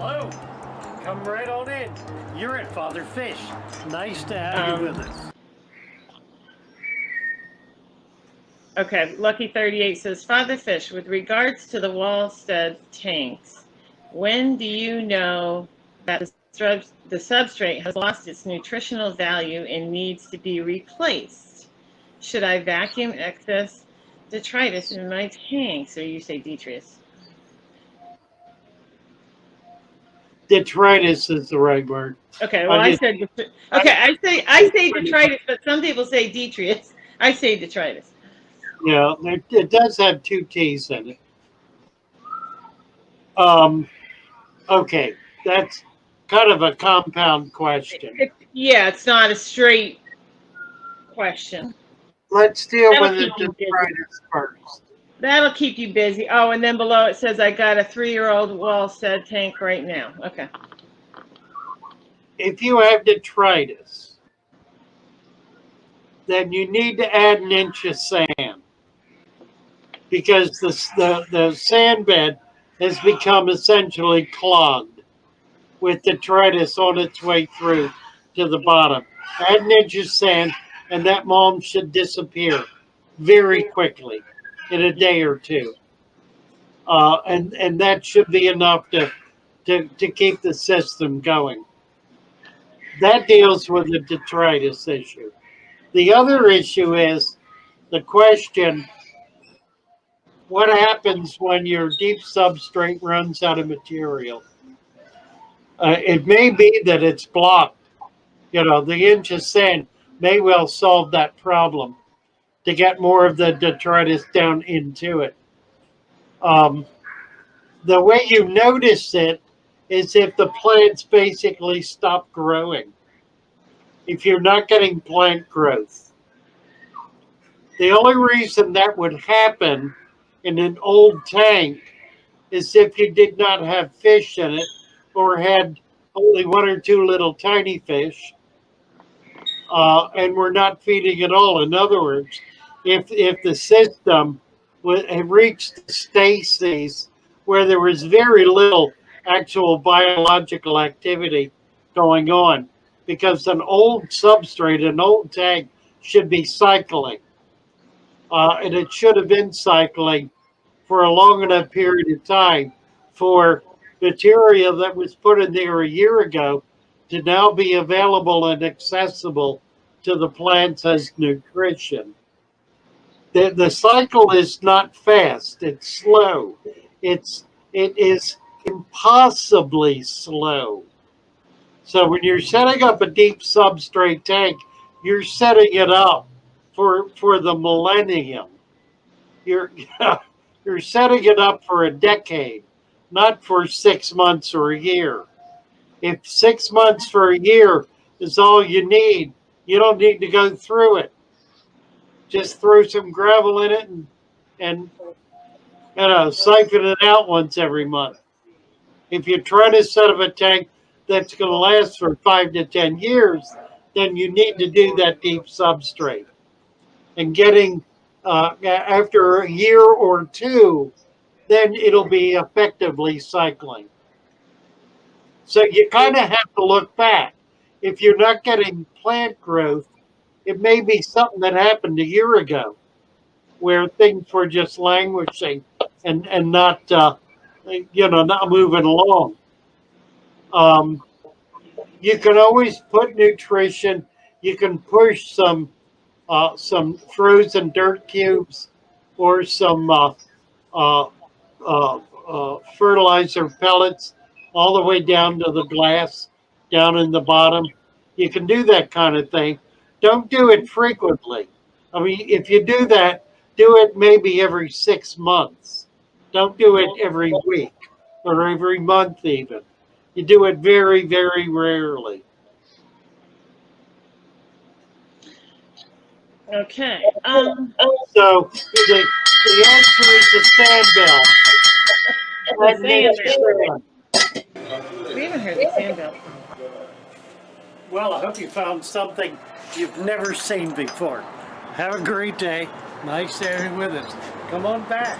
Hello. Come right on in. You're at Father Fish. Nice to have you with us. Okay, Lucky 38 says, Father Fish, with regards to the Wallstead tanks, when do you know that the substrate has lost its nutritional value and needs to be replaced? Should I vacuum excess detritus in my tanks? Or you say detritus? Detritus is the right word. Okay, well, I say detritus, but some people say detritus. I say detritus. Yeah, it does have two T's in it. Okay, that's kind of a compound question. It's not a straight question. Let's deal That'll with the keep you busy. detritus first. That'll keep you busy. Oh, and then below it says I got a 3-year-old Wallstead tank right now. Okay. If you have detritus, then you need to add an inch of sand because the sand bed has become essentially clogged with detritus on its way through to the bottom. Add an inch of sand, and that mold should disappear very quickly in a day or two. And that should be enough to keep the system going. That deals with the detritus issue. The other issue is the question, what happens when your deep substrate runs out of material? It may be that it's blocked. The inch of sand may well solve that problem to get more of the detritus down into it. The way you notice it is if the plants basically stop growing. If you're not getting plant growth. The only reason that would happen in an old tank is if you did not have fish in it or had only 1 or 2 little tiny fish and we're not feeding at all. In other words, if the system had reached stasis where there was very little actual biological activity going on, because an old substrate, an old tank should be cycling. And it should have been cycling for a long enough period of time for material that was put in there a year ago to now be available and accessible to the plants as nutrition. The cycle is not fast, it's slow. It is impossibly slow. So when you're setting up a deep substrate tank, you're setting it up for the millennium. You're setting it up for a decade, not for 6 months or a year. If 6 months for a year is all you need, you don't need to go through it. Just throw some gravel in it and siphon it out once every month. If you're trying to set up a tank that's going to last for 5 to 10 years, then you need to do that deep substrate. And getting after a year or two, then it'll be effectively cycling. So you kind of have to look back. If you're not getting plant growth, it may be something that happened a year ago where things were just languishing and not not moving along. You can always put nutrition. You can push some frozen dirt cubes or some fertilizer pellets all the way down to the glass down in the bottom. You can do that kind of thing. Don't do it frequently. I mean, if you do that, do it maybe every 6 months. Don't do it every week or every month even. You do it very, very rarely. Okay. So the answer is the sand bell. We haven't heard the sand bell. Well, I hope you found something you've never seen before. Have a great day. Nice to have you with us. Come on back.